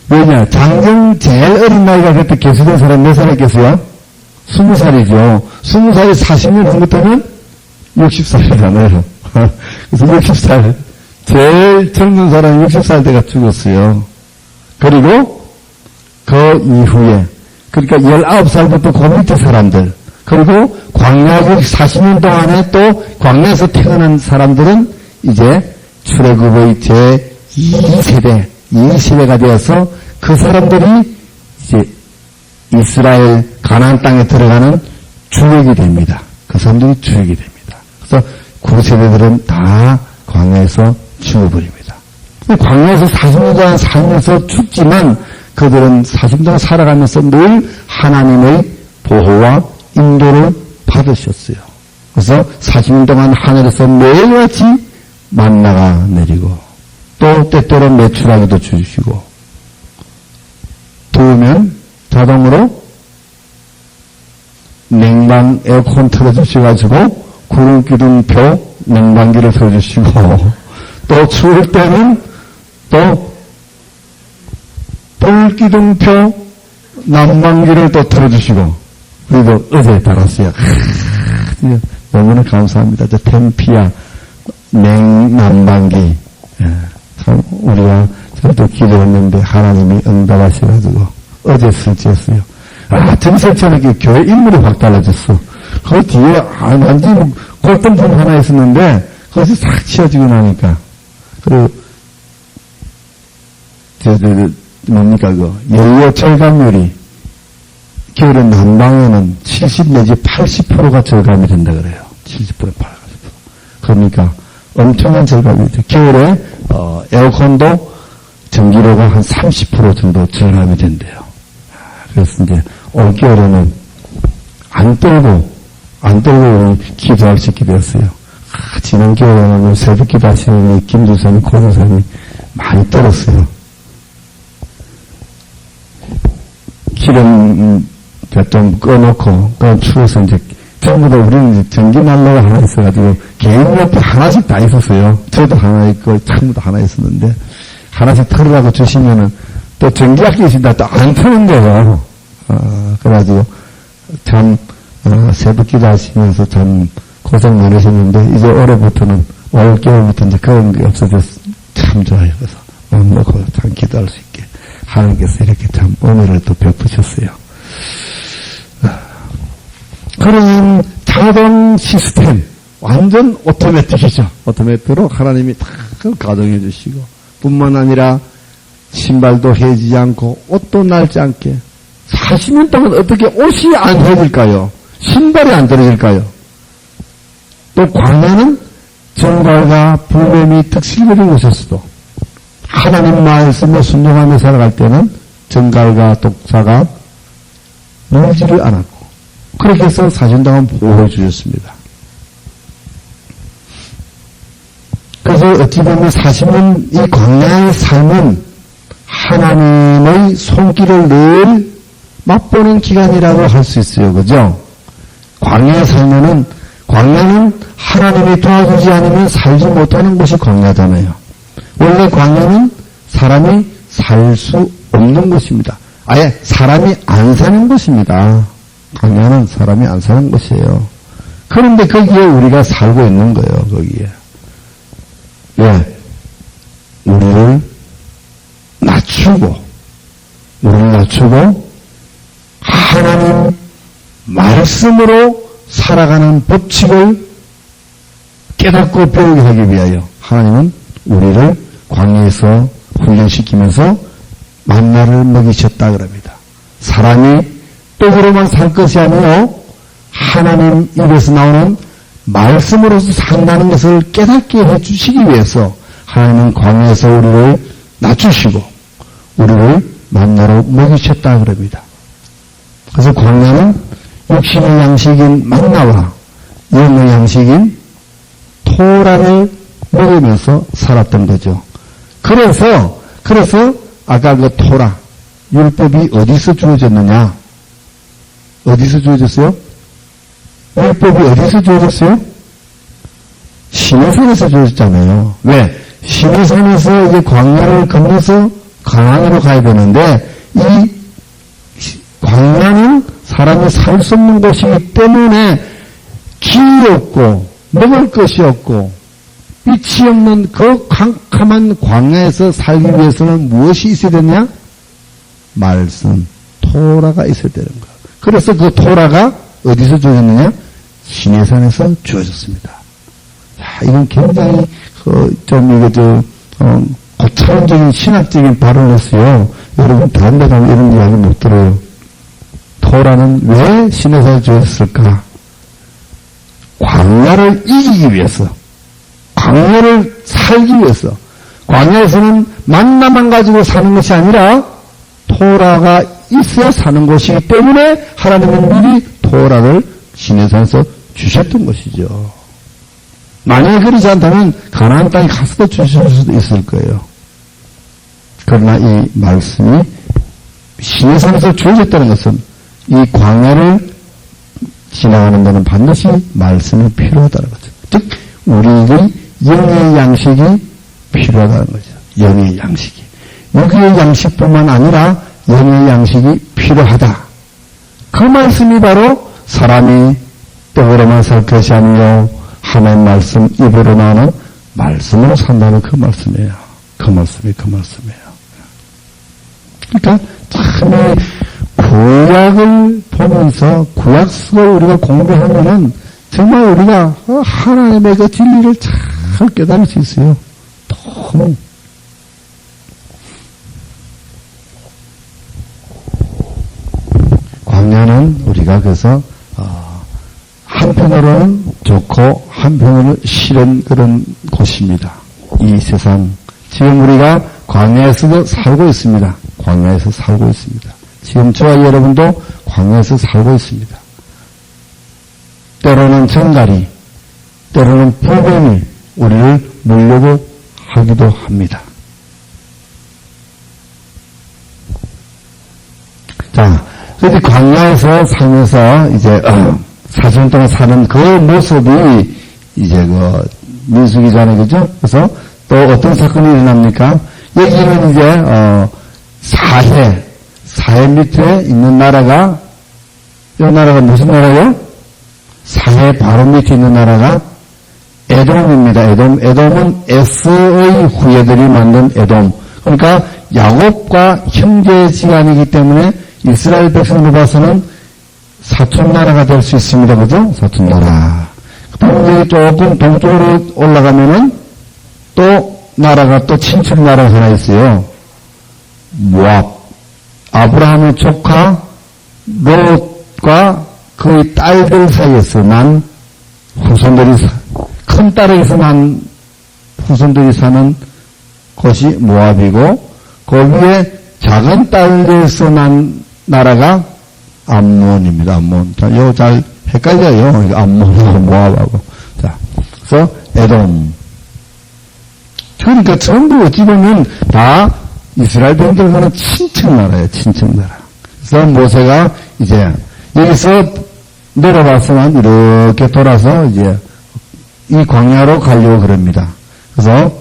왜냐, 장정 제일 어린 나이가 그때 개수된 사람 몇 살이겠어요? 20살이죠. 20살이 40년 후부터는 60살이잖아요. 그래서 60살, 제일 젊은 사람이 60살 때가 죽었어요. 그리고 그 이후에, 그러니까 19살부터 그 밑에 사람들, 그리고 광야국 40년 동안에 또 광야에서 태어난 사람들은 이제 출애굽의 제2세대가 되어서 그 사람들이 이제 이스라엘 가나안 땅에 들어가는 주역이 됩니다. 그 사람들이 주역이 됩니다. 그래서 9세대들은 다 광야에서 죽어버립니다. 광야에서 40년 동안 살면서 죽지만 그들은 40년 동안 살아가면서 늘 하나님의 보호와 인도를 받으셨어요. 그래서 40년 동안 하늘에서 매일같이 만나가 내리고 또 때때로 메추라기도 주시고 더우면 자동으로 냉방 에어컨 틀어주셔가지고 구름기둥표 냉방기를 틀어주시고 또 추울 때는 또 불기둥표 난방기를 또 틀어주시고 그리고 어제 달았어요. 너무나 감사합니다. 저 템피아 냉난방기 참 우리가 저도 기도했는데 하나님이 응답하셔가지고 어제 설치했어요. 전 설치하니까 교회 인물이 확 달라졌어. 그 뒤에 완전 골동품 하나 있었는데 그것이 싹 치워지고 나니까 그리고 뭡니까 연료 절감률이 겨울에 난방에는 70 내지 80%가 절감이 된다 그래요. 70% 80%. 그러니까 엄청난 절감이죠. 겨울에 에어컨도 전기료가 한 30% 정도 절감이 된대요. 그래서 이제 올겨울에는 안 떨고 기도할 수 있게 되었어요. 지난 겨울에는 새벽 기도하시는 김주선이 고조선이 많이 떨었어요. 기름 좀 꺼놓고 추워서 이제 전부 다 우리는 전기 난로가 하나 있어가지고 개인 옆에 하나씩 다 있었어요. 저도 하나 있고 전부 다 하나 있었는데 하나씩 털으라고 주시면은 또 전기 아끼신다 또 안 트는 거예요. 그래가지고 참 새벽 기도하시면서 참 고생 많으셨는데 이제 올해부터는 올겨울부터 이제 그런 게 없어져서 참 좋아요. 그래서 마음 놓고 참 기도할 수 있게 하나님께서 이렇게 참 은혜를 또 베푸셨어요. 그런 자동 시스템 완전 오토매틱이죠. 오토매틱으로 하나님이 다 가동해 주시고 뿐만 아니라 신발도 해지지 않고 옷도 낡지 않게 40년 동안 어떻게 옷이 안 해질까요? 신발이 안 떨어질까요? 또 광야는 정갈과 불뱀이 득실거리는 곳에서도 하나님 말씀에 순종하며 살아갈 때는 정갈과 독사가 물지를 않았고 그렇게 해서 40년 동안 보호해 주셨습니다. 그래서 어찌 보면 40년 이 광야의 삶은 하나님의 손길을 늘 맛보는 기간이라고 할 수 있어요. 그죠? 광야에 살면은 광야는 하나님이 도와주지 않으면 살지 못하는 곳이 광야잖아요. 원래 광야는 사람이 살 수 없는 곳입니다. 아예 사람이 안 사는 곳입니다. 광야는 사람이 안 사는 곳이에요. 그런데 거기에 우리가 살고 있는 거예요. 거기에. 왜? 우리를 낮추고 하나님 말씀으로 살아가는 법칙을 깨닫고 배우게 하기 위하여 하나님은 우리를 광야에서 훈련시키면서 만나를 먹이셨다 그럽니다. 사람이 떡으로만 살 것이 아니요 하나님 입에서 나오는 말씀으로서 산다는 것을 깨닫게 해주시기 위해서 하나님은 광야에서 우리를 낮추시고 우리를 만나로 먹이셨다 그럽니다. 그래서 광야는 육신의 양식인 만나와 영의 양식인 토라를 먹으면서 살았던 거죠. 그래서 아까 그 토라 율법이 어디서 주어졌느냐? 어디서 주어졌어요? 율법이 어디서 주어졌어요? 시내산에서 주어졌잖아요. 왜? 시내산에서 이제 광야를 건너서 가나안으로 가야 되는데 이 광야는 사람이 살 수 없는 곳이기 때문에 길이 없고 먹을 것이 없고 빛이 없는 그 캄캄한 광야에서 살기 위해서는 무엇이 있어야 되냐? 말씀, 토라가 있어야 되는 거야. 그래서 그 토라가 어디서 주어졌느냐? 시내산에서 주어졌습니다. 자, 이건 굉장히 고차원적인 신학적인 발언을 했어요. 여러분 다른 데 가면 이런 이야기 못 들어요. 토라는 왜 시내산에 주어졌을까? 광야를 이기기 위해서, 광야를 살기 위해서, 광야에서는 만나만 가지고 사는 것이 아니라 토라가 있어야 사는 것이기 때문에 하나님은 미리 토라를 시내산에서 주셨던 것이죠. 만약에 그러지 않다면 가나안 땅에 가서도 주실 수도 있을 거예요. 그러나 이 말씀이 시내산에서 주어졌다는 것은 이 광야를 지나가는 데는 반드시 말씀이 필요하다는 거죠. 즉 우리의 영의 양식이 필요하다는 거죠. 영의 양식이. 육의 양식뿐만 아니라 영의 양식이 필요하다. 그 말씀이 바로 사람이 떡으로만 살 것이 아니요 하나님 말씀 입으로 나오는 말씀으로 산다는 그 말씀이에요. 그 말씀이에요. 그러니까 참 구약을 보면서 구약 속을 우리가 공부하면은 정말 우리가 하나님의 그 진리를 잘 깨달을 수 있어요. 너무. 광야는 우리가 그래서 한편으로는 좋고 한편으로는 싫은 그런 곳입니다. 이 세상 지금 우리가 광야에서도 살고 있습니다. 광야에서 살고 있습니다. 지금 저와 여러분도 광야에서 살고 있습니다. 때로는 정갈이, 때로는 불뱀이 우리를 물려고 하기도 합니다. 자, 그래서 광야에서 살면서 이제 40년 동안 사는 그 모습이 이제 민수기 전에 그죠? 그래서 또 어떤 사건이 일어납니까? 여기는 이제 사해 밑에 있는 나라가, 이 나라가 무슨 나라예요? 사해 바로 밑에 있는 나라가 에돔입니다. 에돔은 에스의 후예들이 만든 에돔. 그러니까 야곱과 형제지간이기 때문에 이스라엘 백성으로 봐서는 사촌 나라가 될 수 있습니다. 그죠? 사촌 나라. 그 다음에 조금 동쪽으로 올라가면은 또 나라가 또 친척 나라가 하나 있어요. 모압. 아브라함의 조카 롯과 그의 딸들 사이에서 난 후손들이, 큰 딸에게서 난 후손들이 사는 곳이 모압이고, 거기에 작은 딸에서 난 나라가 암몬입니다. 암몬. 자, 이거 잘 헷갈려요. 암몬하고 모압하고. 자, 그래서 에돔. 그러니까 전부 어찌 보면 다 이스라엘 백성들과는 친척 나라예요. 친척 나라. 그래서 모세가 이제 여기서 내려와서만 이렇게 돌아서 이제 이 광야로 가려고 그럽니다. 그래서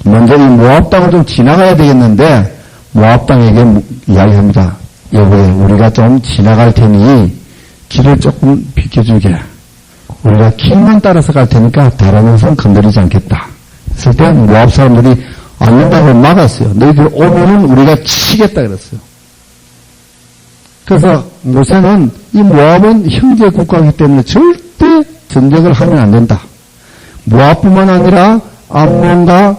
먼저 이 모압 땅을 좀 지나가야 되겠는데 모압 땅에게 이야기합니다. 여보요, 우리가 좀 지나갈 테니 길을 조금 비켜주게. 우리가 길만 따라서 갈 테니까 다른 것은 건드리지 않겠다. 했을 때 모압 사람들이 안 된다고 막았어요. 너희들 오면은 우리가 치겠다 그랬어요. 그래서 모세는 이 모압은 형제 국가이기 때문에 절대 전쟁을 하면 안 된다. 모압뿐만 아니라 암몬과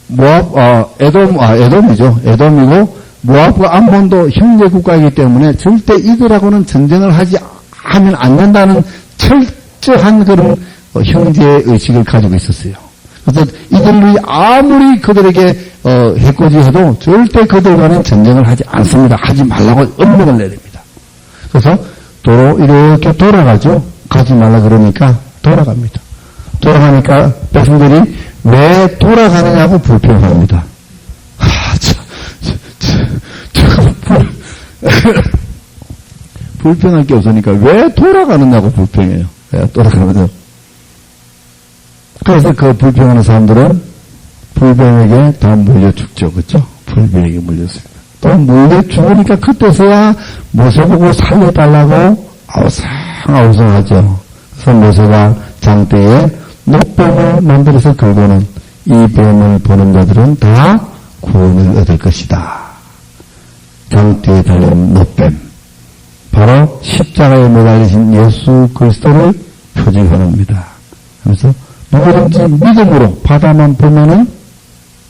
모압, 에돔이죠. 에돔이고 모압과 암몬도 형제 국가이기 때문에 절대 이들하고는 전쟁을 하면 안 된다는 철저한 그런 형제 의식을 가지고 있었어요. 그래서 이들이 아무리 그들에게 해코지해도 절대 그들과는 전쟁을 하지 않습니다. 하지 말라고 엄명을 내립니다. 그래서 도로 이렇게 돌아가죠. 가지 말라 그러니까 돌아갑니다. 돌아가니까 백성들이 왜 돌아가느냐고 불평합니다. 불평할 게 없으니까 왜 돌아가느냐고 불평해요. 돌아가거든. 그래서 그 불평하는 사람들은 불뱀에게 다 물려 죽죠. 그렇죠? 불비에게 물렸습니다. 또 물려 죽으니까 그때서야 모세 보고 살려달라고 아우성하죠. 그래서 모세가 장대에 녹뱀을 만들어서 걸고는 이 뱀을 보는 자들은 다 구원을 얻을 것이다. 장대에 달린 녹뱀, 바로 십자가에 매달리신 예수 그리스도를 표징하는입니다. 그래서 누구든지 믿음으로 바다만 보면은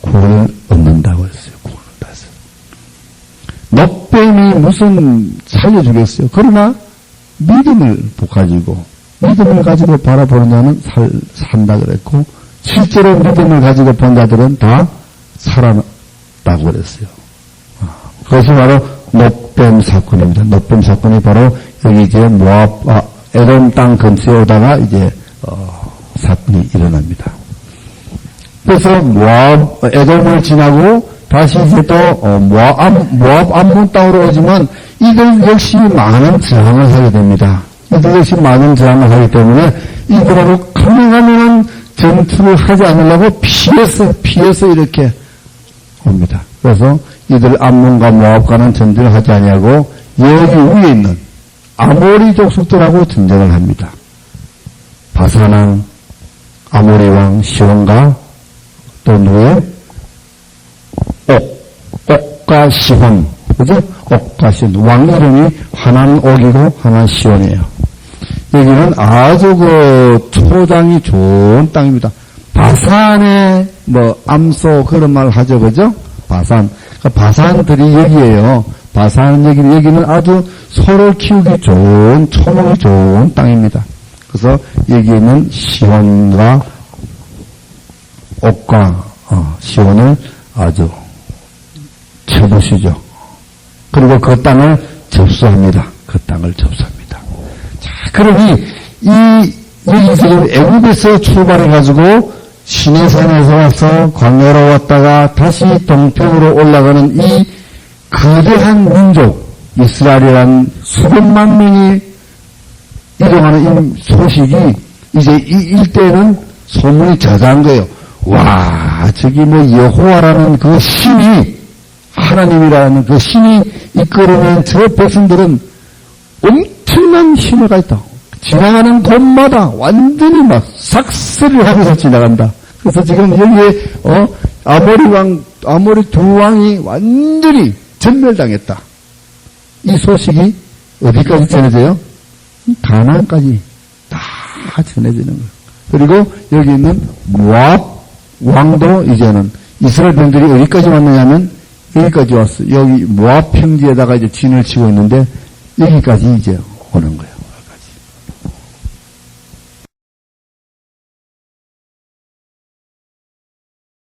구원을 얻는다고 했어요. 구원을 얻었어요. 녹뱀이 무슨 살려주겠어요. 그러나 믿음을 가지고 바라보는 자는 산다 그랬고, 실제로 믿음을 가지고 본 자들은 다 살아났다고 그랬어요. 그것이 바로 녹뱀 사건입니다. 녹뱀 사건이 바로 여기 이제 에돔 땅 근처에 오다가 이제 사건이 일어납니다. 그래서 에돔을 지나고 다시 이제 또 모압 암몬 땅으로 오지만 이들 역시 많은 저항을 하게 됩니다. 이들 역시 많은 저항을 하기 때문에 이들하고 가능하면 전투를 하지 않으려고 피해서 이렇게 옵니다. 그래서 이들 암몬과 모압과는 전쟁을 하지 아니하고 여기 위에 있는 아모리 족속들하고 전쟁을 합니다. 바산왕, 아모리 왕 시온과 또 누구예요? 옥과 시혼, 그죠? 옥과 시혼. 왕 이름이 하나는 옥이고 하나는 시온이에요. 여기는 아주 초장이 좋은 땅입니다. 바산의 암소 그런 말 하죠, 그죠? 바산. 바산들이 여기에요. 바산 여기는 아주 소를 키우기 좋은, 초목이 좋은 땅입니다. 그래서 여기에는 시온과 옥과 시온을 아주 쳐보시죠. 그리고 그 땅을 접수합니다. 그 땅을 접수합니다. 자, 그러니 여기서 애굽에서 출발해가지고 시내산에서 와서 광야로 왔다가 다시 동편으로 올라가는 이 거대한 민족, 이스라엘이란 수백만 명이 이동하는 이 소식이 이제 이 일대에는 소문이 자자한 거예요. 와, 저기 여호와라는 그 신이, 하나님이라는 그 신이 이끌어낸 저 백성들은 엄청난 힘을 있다. 지나가는 곳마다 완전히 막 삭스를 하면서 지나간다. 그래서 지금 여기에 아모리 두 왕이 완전히 전멸당했다. 이 소식이 어디까지 전해져요? 가나안까지 다 전해지는 거예요. 그리고 여기 있는 모압 왕도 이제는 이스라엘 병들이 어디까지 왔느냐면 여기까지 왔어. 여기 모압 평지에다가 이제 진을 치고 있는데 여기까지 이제 오는 거예요.